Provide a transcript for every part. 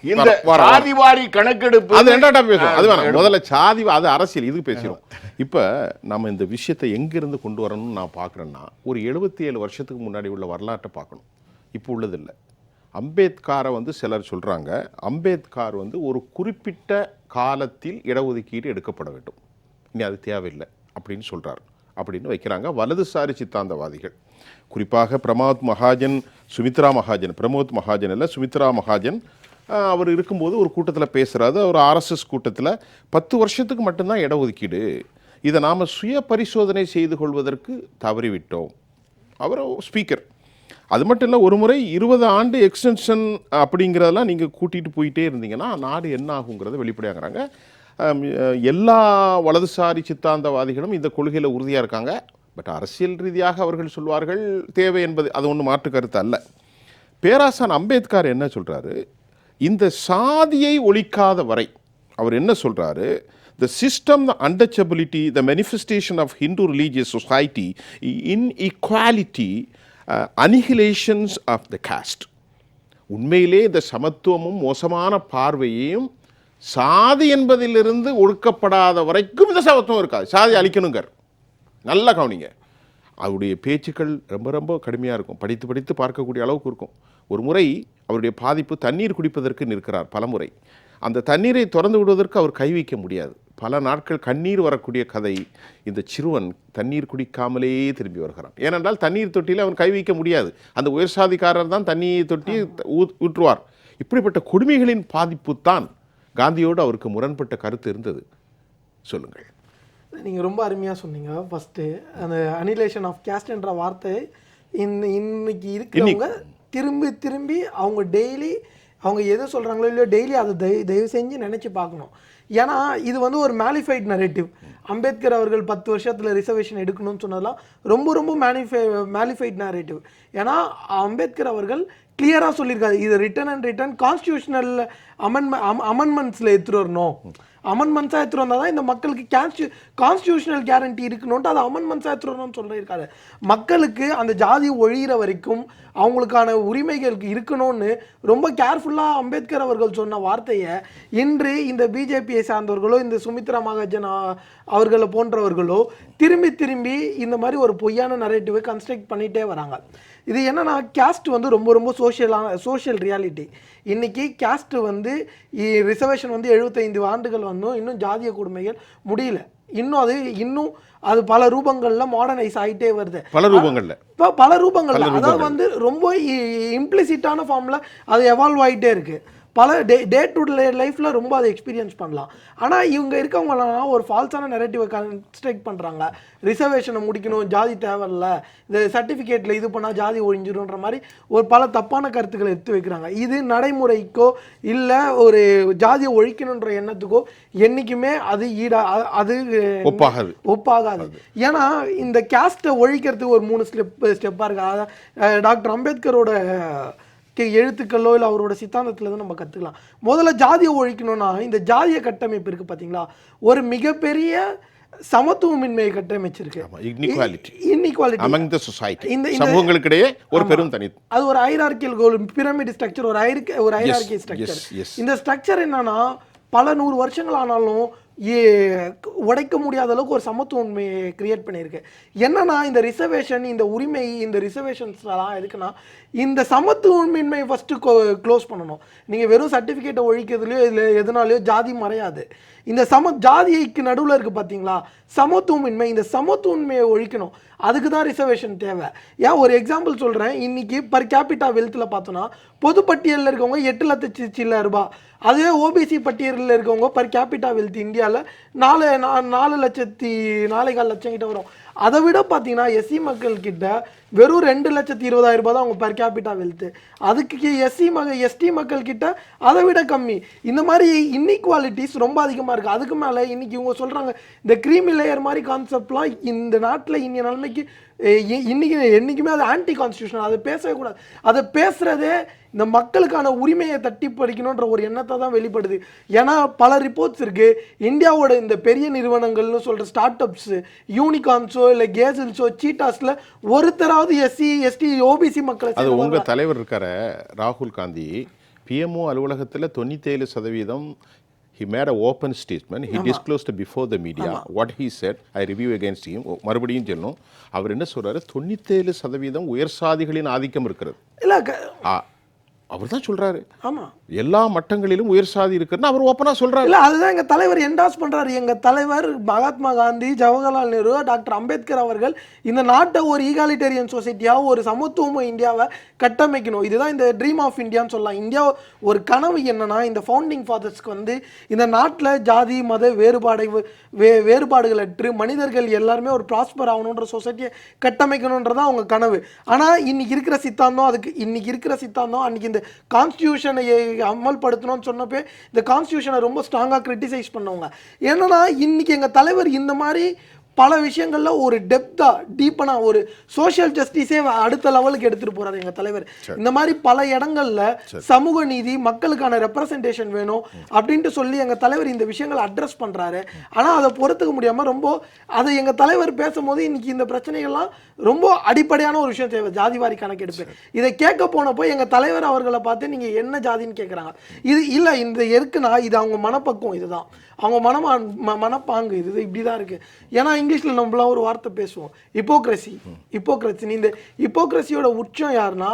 இந்த சாதிவாரி கணக்கெடுப்பு அது ரெண்டாட்டா பேசுவோம். அது வேணாம், முதல்ல சாதி அது அரசியல் இது பேசுகிறோம். இப்போ நம்ம இந்த விஷயத்தை எங்கிருந்து கொண்டு வரணும்னு நான் பார்க்குறேன்னா, ஒரு 77 வருஷத்துக்கு முன்னாடி உள்ள வரலாற்றை பார்க்கணும். இப்போ உள்ளதில்லை. அம்பேத்கரை சிலர் சொல்கிறாங்க, அம்பேத்கர் ஒரு குறிப்பிட்ட காலத்தில் இடஒதுக்கீடு எடுக்கப்பட வேண்டும், இனி அது தேவையில்லை அப்படின்னு சொல்கிறார் அப்படின்னு வைக்கிறாங்க வலதுசாரி சித்தாந்தவாதிகள். குறிப்பாக பிரமோத் மகாஜன் இல்லை சுமித்ரா மகாஜன் அவர் இருக்கும்போது ஒரு கூட்டத்தில் பேசுகிறாரு. அவர் ஆர்எஸ்எஸ் கூட்டத்தில் 10 வருஷத்துக்கு மட்டும்தான் இடஒதுக்கீடு, இதை நாம் சுய பரிசோதனை செய்து கொள்வதற்கு தவறிவிட்டோம். அவர் ஸ்பீக்கர். அது மட்டும் இல்லை, ஒரு முறை 20 ஆண்டு எக்ஸ்டென்ஷன் அப்படிங்கிறதெல்லாம் நீங்கள் கூட்டிகிட்டு போயிட்டே இருந்தீங்கன்னா நாடு என்ன ஆகுங்கிறத வெளிப்படையாகிறாங்க. எல்லா வலதுசாரி சித்தாந்தவாதிகளும் இந்த கொள்கையில் உறுதியாக இருக்காங்க. பட் அரசியல் ரீதியாக அவர்கள் சொல்வார்கள் தேவை என்பது அது ஒன்றும் மாற்று கருத்து அல்ல. பேராசான் அம்பேத்கர் என்ன சொல்கிறாரு, இந்த சாதியை ஒழிக்காத வரை அவர் என்ன சொல்கிறாரு, the system, the untouchability, the manifestation of Hindu religious society, inequality, annihilations of the caste. உண்மையிலே இந்த சமத்துவமும் மோசமான பார்வையையும் சாதி என்பதிலிருந்து ஒழுக்கப்படாத வரைக்கும் இந்த சமத்துவம் இருக்காது. சாதி அழிக்கணுங்கர். நல்லா கவனிங்க. அவருடைய பேச்சுக்கள் ரொம்ப ரொம்ப கடுமையாக இருக்கும். படித்து பார்க்கக்கூடிய அளவுக்கு இருக்கும். ஒரு முறை அவருடைய பாதிப்பு தண்ணீர் குடிப்பதற்கு நிற்கிறார். பலமுறை அந்த தண்ணீரை திறந்து விடுவதற்கு அவர் கை வைக்க முடியாது. பல நாட்கள் கண்ணீர் வரக்கூடிய கதை. இந்த சிறுவன் தண்ணீர் குடிக்காமலே திரும்பி வருகிறான். ஏனென்றால் தண்ணீர் தொட்டியில் அவன் கை வைக்க முடியாது. அந்த உயர் சாதிக்காரர் தான் தண்ணீர் தொட்டி ஊற்றுவார். இப்படிப்பட்ட கொடுமைகளின் பாதிப்பு தான் காந்தியோடு அவருக்கு முரண்பட்ட கருத்து இருந்தது. சொல்லுங்கள். நீங்கள் ரொம்ப அருமையாக சொன்னீங்க. ஃபஸ்ட்டு அந்த அனிலேஷன் ஆஃப் கேஸ்ட் என்ற வார்த்தை இன்னைக்கு இருக்கிறவங்க திரும்பி அவங்க டெய்லி அவங்க எது சொல்கிறாங்களோ இல்லையோ டெய்லி அதை தயவு செஞ்சு நினச்சி பார்க்கணும். ஏன்னா இது ஒரு மேலிஃபைட் நரேட்டிவ். அம்பேத்கர் அவர்கள் 10 வருஷத்தில் ரிசர்வேஷன் எடுக்கணும்னு சொன்னதெல்லாம் ரொம்ப மேலிஃபைட் நரேட்டிவ். ஏன்னா அம்பேத்கர் அவர்கள் கிளியராக சொல்லியிருக்காரு, இது ரிட்டன் கான்ஸ்டியூஷனல் அமெண்ட்மெண்ட்ஸில் எடுத்துகிட்டு வரணும். அமெண்ட்மெண்ட்ஸாக எடுத்துகிட்டு வந்தால் தான் இந்த மக்களுக்கு கான்ஸ்டியூஷனல் கேரண்டி இருக்கணும்ட்டு அதை அமெண்ட்மெண்ட்ஸாக எடுத்துகிட்டு வரணும்னு சொல்லியிருக்காரு. மக்களுக்கு அந்த ஜாதி ஒழிகிற வரைக்கும் அவங்களுக்கான உரிமைகள் இருக்கணும்னு ரொம்ப கேர்ஃபுல்லாக அம்பேத்கர் அவர்கள் சொன்ன வார்த்தையை இன்று இந்த பிஜேபியை சார்ந்தவர்களோ இந்த சுமித்ரா மகாஜன் அவர்களை போன்றவர்களோ திரும்பி இந்த மாதிரி ஒரு பொய்யான நரேட்டிவை கன்ஸ்ட்ரக்ட் பண்ணிகிட்டே வராங்க. இது என்னன்னா கேஸ்ட் ரொம்ப சோஷியல் ரியாலிட்டி. இன்றைக்கி கேஸ்ட் ரிசர்வேஷன் 75 ஆண்டுகள் இன்னும் ஜாதிய கொடுமைகள் முடியல. இன்னும் அது பல ரூபங்களில் மாடர்னைஸ் ஆகிட்டே வருது. பல ரூபங்களில் அதாவது ரொம்ப இம்ப்ளிசிட்டான ஃபார்மில் அது எவால்வ் ஆகிட்டே இருக்குது. பல டே டு டே லைஃப்பில் ரொம்ப அதை எக்ஸ்பீரியன்ஸ் பண்ணலாம். ஆனால் இவங்க இருக்கவங்களாம் ஒரு ஃபால்ஸான நெரேட்டிவை கன்ஸ்ட்ரக்ட் பண்ணுறாங்க. ரிசர்வேஷனை முடிக்கணும், ஜாதி தேவையில்ல, இந்த சர்டிஃபிகேட்டில் இது பண்ணால் ஜாதி ஒழிஞ்சிடும்ன்ற மாதிரி ஒரு பல தப்பான கருத்துக்களை எடுத்து வைக்கிறாங்க. இது நடைமுறைக்கோ இல்லை ஒரு ஜாதியை ஒழிக்கணுன்ற எண்ணத்துக்கோ என்றைக்குமே அது ஒப்பாகாது. ஏன்னா இந்த கேஸ்ட்டை ஒழிக்கிறதுக்கு ஒரு 3 ஸ்டெப்பாக இருக்குது. டாக்டர் அம்பேத்கரோட எழுத்துக்களோ இல்லை அவரோட சித்தாந்தத்தில் தான் நம்ம கற்றுக்கலாம். முதல்ல ஜாதியை ஒழிக்கணும்னா இந்த ஜாதிய கட்டமைப்பு இருக்குது பார்த்தீங்களா, ஒரு மிகப்பெரிய சமத்துவமின்மையை கட்டமைச்சிருக்கு. சமூகங்களுக்கிடையே ஒரு பெரும் தனி அது ஒரு ஹைரார்க்கியல் பிரமிட் ஸ்ட்ரக்சர், ஒரு ஹைரார்க்கி ஸ்ட்ரக்சர். இந்த ஸ்ட்ரக்சர் என்னன்னா பல 100 வருஷங்கள் ஆனாலும் உடைக்க முடியாத அளவுக்கு ஒரு சமத்துவன்மையை கிரியேட் பண்ணியிருக்கு. என்னன்னா இந்த ரிசர்வேஷன், இந்த உரிமை, இந்த ரிசர்வேஷன்ஸ்லாம் எதுக்குன்னா இந்த சமத்துவமின்மையை ஃபஸ்ட்டு க்ளோஸ் பண்ணணும். நீங்கள் வெறும் சர்டிஃபிகேட்டை ஒழிக்கிறதுலையோ இல்லை எதுனாலையோ ஜாதி மறையாது. இந்த ஜாதிக்கு நடுவில் இருக்குது பார்த்தீங்களா சமத்துவமின்மை, இந்த சமத்துவமின்மையை ஒழிக்கணும். அதுக்கு தான் ரிசர்வேஷன் தேவை. ஏன் ஒரு எக்ஸாம்பிள் சொல்கிறேன். இன்றைக்கி பர் கேபிட்டா வெல்த்தில் பார்த்தோன்னா பொதுப்பட்டியலில் இருக்கவங்க 8 லட்சம் சில்லற ரூபாய், அதே ஓபிசி பட்டியலில் இருக்கவங்க பர் கேபிட்டா வெல்த் இந்தியாவில் 4,4,4,4 லட்சம் கிட்ட வரும். அதை விட பார்த்தீங்கன்னா எஸ்சி மக்கள்கிட்ட வெறும் 2,20,000 ரூபாய் தான் அவங்க பர் கேபிட்டா வெல்த்து. அதுக்கு எஸ்டி மக்கள்கிட்ட அதை விட கம்மி. இந்த மாதிரி இன்இக்வாலிட்டிஸ் ரொம்ப அதிகமாக இருக்குது. அதுக்கு மேலே இன்றைக்கி இவங்க சொல்கிறாங்க இந்த க்ரீமி லேயர் மாதிரி கான்செப்ட்லாம் இந்த நாட்டில் இந்திய நிலைமைக்கு என்றைக்குமே அது ஆன்டி கான்ஸ்டியூஷன். அதை பேசவே கூடாது. அதை பேசுகிறதே இந்த மக்களுக்கான உரிமையை தட்டி பறிக்கணுன்ற ஒரு எண்ணத்தை தான் வெளிப்படுது. ஏன்னா பல ரிப்போர்ட்ஸ் இருக்குது. இந்தியாவோட இந்த பெரிய நிறுவனங்கள்னு சொல்கிற ஸ்டார்ட் அப்ஸு, யூனிகார்ன்ஸோ இல்லை கேசல்ஸோ சீட்டாஸில் ஒருத்தராவது எஸ்சி எஸ்டி ஓபிசி மக்களை. அது உங்கள் தலைவர் இருக்கார ராகுல் காந்தி பிஎம்ஓ அலுவலகத்தில் 97% he made an open statement. He disclosed before the media what he said. I review against him. மறுபடியும் சொல்லணும், அவர் என்ன சொல்றாரு, 97% உயர் சாதிகளின் ஆதிக்கம் இருக்கிறது. இல்லை அவர் தான் சொல்றாரு. ஆமா, எல்லா மட்டங்களிலும் உயர் சாதி இருக்குன்னு அவர் ஓப்பனா சொல்றாரு. இல்ல அதுதான் எங்க தலைவர் என்டாஸ் பண்றாரு. எங்க தலைவர் மகாத்மா காந்தி, ஜவஹர்லால் நேரு, டாக்டர் அம்பேத்கர் அவர்கள் இந்த நாட்டை ஒரு ஈகாலிட்டேரியன் சொசைட்டியா, ஒரு சமத்துவ இந்தியாவை கட்டமைக்கணும். இதுதான் இந்த ட்ரீம் ஆஃப் இந்தியான்னு சொல்லலாம். இந்தியா ஒரு கனவு என்னன்னா, இந்த ஃபவுண்டிங் ஃபாதர்ஸ்க்கு வந்து இந்த நாட்டில் ஜாதி மத வேறுபாடுகள் அற்று மனிதர்கள் எல்லாருமே ஒரு ப்ராஸ்பர் ஆகணுன்ற சொசைட்டியை கட்டமைக்கணுன்றதான் அவங்க கனவு. ஆனா இன்னைக்கு இருக்கிற சித்தாந்தம் அன்னைக்கு இந்த கான்ஸ்டியூஷனை அமல்படுத்தணும்னு சொன்னப்போ இந்த கான்ஸ்டியூஷனை ரொம்ப ஸ்ட்ராங்காக கிரிட்டிசைஸ் பண்ணவங்க. என்னன்னா இன்னைக்கு எங்க தலைவர் இந்த மாதிரி பல விஷயங்கள்ல ஒரு டீப்பனா ஒரு சோஷியல் ஜஸ்டிஸே அடுத்த லெவலுக்கு எடுத்துட்டு போறாரு எங்க தலைவர். இந்த மாதிரி பல இடங்கள்ல சமூக நீதி, மக்களுக்கான ரெப்ரசன்டேஷன் வேணும் அப்படின்ட்டு சொல்லி எங்க தலைவர் இந்த விஷயங்களை அட்ரஸ் பண்றாரு. ஆனா அதை பொறுத்துக்க முடியாம ரொம்ப அதை எங்க தலைவர் பேசும்போது இன்னைக்கு இந்த பிரச்சனைகள்லாம் ரொம்ப அடிப்படையான ஒரு விஷயம் தேவை, ஜாதிவாரி கணக்கெடுப்பு. இதை கேட்க போனப்போ எங்க தலைவர் அவர்களை பார்த்து நீங்க என்ன ஜாதின்னு கேட்குறாங்க. இது இல்லை, இந்த இருக்குன்னா இது அவங்க மனப்பக்குவம், இதுதான் அவங்க மனப்பாங்கு, இது இப்படிதான் இருக்கு. ஏன்னா இங்கிலீஷ்ல நம்மளாம் ஒரு வார்த்தை பேசுவோம், ஹிப்போக்ரஸி. இந்த ஹிப்போக்ரஸியோட உச்சம் யாருன்னா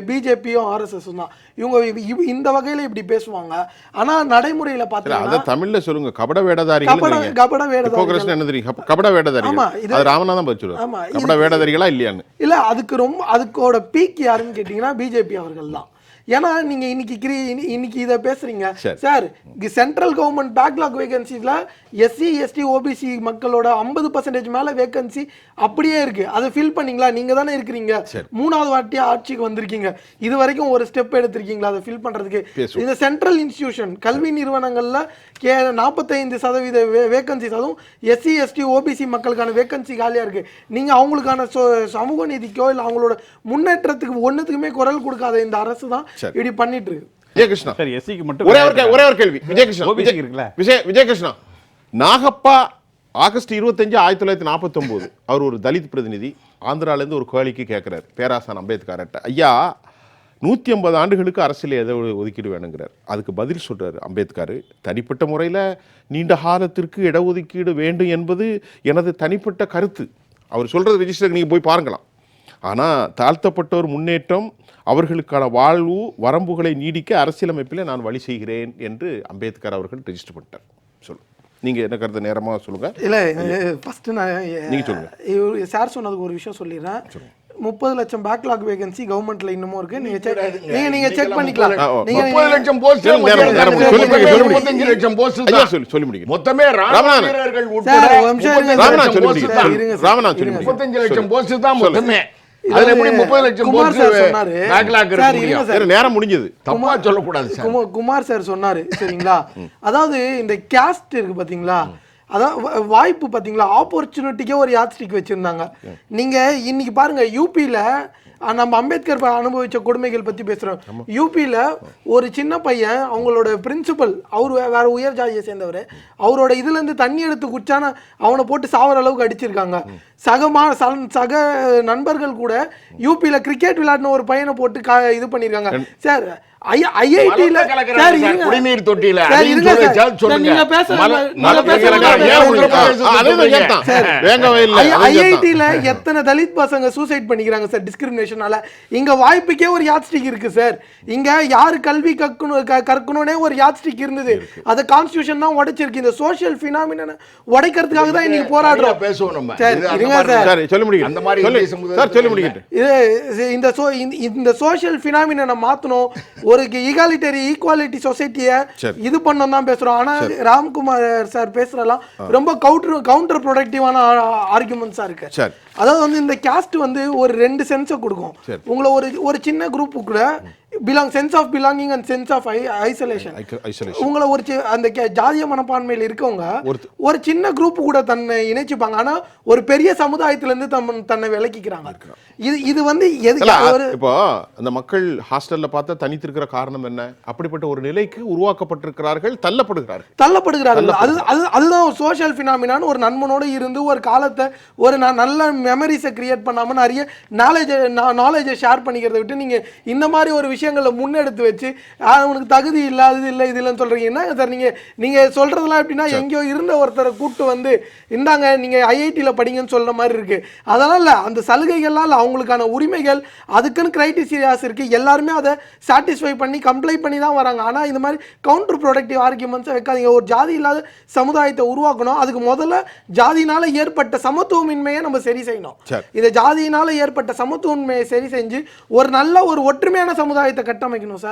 பிஜேபியும் ஆர்எஸ்எஸும் தான். இவங்க இந்த வகையில இப்படி பேசுவாங்க. ஆனா நடைமுறையில பார்த்தீங்கன்னா தமிழ்ல சொல்லுங்க, கபட வேடதாரிகள். ராமநாதன் கபட வேடதாரிகளா இல்லையான்னு இல்ல, அதுக்கோட பீக் யாருன்னு கேட்டீங்கன்னா பிஜேபி அவர்கள் தான். ஏன்னா நீங்க இன்னைக்கு இதை பேசுறீங்க சார், சென்ட்ரல் கவர்மெண்ட் பேக்லாக் வேகன்சிஸ்ல எஸ்சி எஸ்டி ஓபிசி மக்களோட 50% மேல வேகன்சி அப்படியே இருக்கு. அதை ஃபில் பண்ணீங்களா? நீங்க தானே இருக்கிறீங்க, 3வது வாட்டியா ஆட்சிக்கு வந்திருக்கீங்க, இது வரைக்கும் ஒரு ஸ்டெப் எடுத்திருக்கீங்களா அதை ஃபில் பண்றதுக்கு? இந்த சென்ட்ரல் இன்ஸ்டிடியூஷன் கல்வி நிறுவனங்கள்ல 45% வேகன்சிஸ், அதுவும் எஸ்சி எஸ்டி ஓபிசி மக்களுக்கான வேகன்சி காலியா இருக்கு. நீங்க அவங்களுக்கான சமூக நீதிக்கோ இல்ல அவங்களோட முன்னேற்றத்துக்கு ஒன்னுத்துக்குமே குரல் கொடுக்காத இந்த அரசு தான் இப்படி பண்ணிட்டு இருக்கு. விஜயகிருஷ்ணா, சரி, எஸ்சிக்கு மட்டும் ஒரே ஒரு கேள்வி. விஜயகிருஷ்ணா, நாகப்பா ஆகஸ்ட் 25, 1949 அவர் ஒரு தலித் பிரதிநிதி ஆந்திரால இருந்து ஒரு கோரிக்கை கேட்கிறார் பேராசான் அம்பேத்கர்ட்ட, ஐயா 150 ஆண்டுகளுக்கு அரசியல் எதை ஒதுக்கீடு வேணுங்கிறார். அதுக்கு பதில் சொல்றாரு அம்பேத்கர், தனிப்பட்ட முறையில் நீண்ட காலத்திற்கு இடஒதுக்கீடு வேண்டும் என்பது எனது தனிப்பட்ட கருத்து. அவர் சொல்றது ரெஜிஸ்டருக்கு நீங்க போய் பாருங்களாம். ஆனால் தாழ்த்தப்பட்டோர் முன்னேற்றம், அவர்களுக்கான வாழ்வு வரம்புகளை நீடிக்க அரசியலமைப்பில் நான் வழி செய்கிறேன் என்று அம்பேத்கர் அவர்கள் ரெஜிஸ்டர் பண்ணிட்டார். சொல்லுங்க, நீங்க என்ன கருத்து நேரமாக சொல்லுங்க. இல்லை, ஃபர்ஸ்ட் நீங்க சொல்லுங்க. சார் சொன்னதுக்கு ஒரு விஷயம் சொல்லிடுறேன். 30 லட்சம் பேக்லாக் வேகன்சி கவர்மெண்ட்ல இன்னமும் இருக்கு. நீங்க செக் பண்ணிக்கலாம். 30 லட்சம் போஸ்ட், 35 லட்சம் போஸ்ட் தான் சொல்லி முடிங்க. மொத்தமே ராணுவ வீரர்கள் உட்பட 35 லட்சம் போஸ்ட் தான் மொத்தமே. அதுல எப்படி 30 லட்சம் போஸ்ட் பேக்லாக் இருக்கு? நேரம் முடிஞ்சது, தப்பா சொல்லக்கூடாது சார். குமார் சார் சொன்னாரு, சரிங்களா? அதாவது இந்த கேஸ்ட் இருக்கு பாத்தீங்களா, அதான் வாய்ப்பு பார்த்தீங்களா, ஆப்பர்ச்சுனிட்டிக்கே ஒரு யாத்ஸ்டிக் வச்சுருந்தாங்க. நீங்கள் இன்னைக்கு பாருங்கள், யூபியில் நம்ம அம்பேத்கர் அனுபவித்த கொடுமைகள் பற்றி பேசுகிறோம். யூபியில் ஒரு சின்ன பையன், அவங்களோட பிரின்சிபல், அவர் வேற உயர் ஜாதியை சேர்ந்தவர், அவரோட இதுலேருந்து தண்ணி எடுத்து குடிச்சான அவனை போட்டு சாவர அளவுக்கு அடிச்சிருக்காங்க. சக நண்பர்கள் கூட யூபியில் கிரிக்கெட் விளையாடின ஒரு பையனை போட்டு இது பண்ணியிருக்காங்க சார். ஐஐடில குடிநீர் தொட்டியில ஐஐடில எத்தனை தலித் பசங்க சூசைட் பண்ணிக்கிறாங்க சார் டிஸ்கிரிமினேஷனால. இங்க வாய்ப்புக்கே ஒரு யாத்ஸ்டிக் இருக்கு சார். இங்க யாரு கல்வி கற்கணும்னே ஒரு யாத்ஸ்டிக் இருந்தது, அதை கான்ஸ்டிடியூஷன் தான் உடைச்சிருக்கு. இந்த சோஷியல் பினாமினனை உடைக்கிறதுக்காக தான் இன்னைக்கு போராடுறோம். பேசுவோம் நம்ம. இந்த சோஷியல் பினாமினனை மாத்தணும், ஒரு ஈக்வாலிட்டி சொசைட்டியை இது பண்ணோம் தான் பேசுறோம். ஆனா ராம்குமார் சார் பேசுறலாம் ரொம்ப கவுண்டர் ப்ரொடக்டிவான ஆர்குமெண்ட்ஸா இருக்கு. அதாவது வந்து இந்த காஸ்ட் வந்து ஒரு 2 சென்ஸை கொடுக்கும். உங்களை ஒரு சின்ன குரூப்புக்குள்ள sense of belonging and sense of isolation. உங்களை ஒரு அந்த ஜாதிய மனப்பான்மையில் இருக்கவங்க ஒரு சின்ன குரூப் கூட தன்னை இணைச்சுப்பாங்க. ஆனா ஒரு பெரிய சமுதாயத்துல இருந்து தன்னை விலக்கிக்கிறாங்க. இது வந்து இப்போ அந்த மக்கள் ஹாஸ்டல்ல பார்த்தா தனித்திருக்கிற காரணம் என்ன? அப்படிப்பட்ட ஒரு நிலைக்கு உருவாக்கப்பட்டிருக்கிறார்கள், தள்ளப்படுகிறார்கள். அதுதான் ஒரு சோஷியல் பினாமினான்னு ஒரு நண்பனோடு இருந்து ஒரு காலத்தை ஒரு நல்ல மெமரிஸை கிரியேட் பண்ணாம நிறைய நாலேஜை ஷேர் பண்ணிக்கிறத விட்டு நீங்க இந்த மாதிரி ஒரு விஷயம் விஷயங்களை முன்னெடுத்து வச்சு அவனுக்கு தகுதி இல்லை அது இல்லை இது இல்லைன்னு சொல்றீங்க. என்ன சார் நீங்க சொல்றதெல்லாம் எப்படின்னா எங்கேயோ இருந்த ஒருத்தரை கூப்பிட்டு வந்து இந்தாங்க நீங்க ஐஐடியில் படிங்கன்னு சொல்ற மாதிரி இருக்கு. அதெல்லாம் இல்லை, அந்த சலுகைகள்லாம் இல்லை, அவங்களுக்கான உரிமைகள் அதுக்குன்னு கிரைட்டீரியாஸ் இருக்கு. எல்லாருமே அதை சாட்டிஸ்ஃபை பண்ணி கம்ப்ளை பண்ணி தான் வராங்க. ஆனால் இந்த மாதிரி கவுண்டர் ப்ரொடக்டிவ் ஆர்கியூமெண்ட்ஸை வைக்காதீங்க. ஒரு ஜாதி இல்லாத சமுதாயத்தை உருவாக்கணும். அதுக்கு முதல்ல ஜாதியினால ஏற்பட்ட சமத்துவமின்மையை நம்ம சரி செய்யணும். இந்த ஜாதியினால ஏற்பட்ட சமத்துவமின்மையை சரி செஞ்சு ஒரு நல்ல ஒரு ஒற்றுமையான சமுதாயத்தை கட்டமைக்கணும் சார்.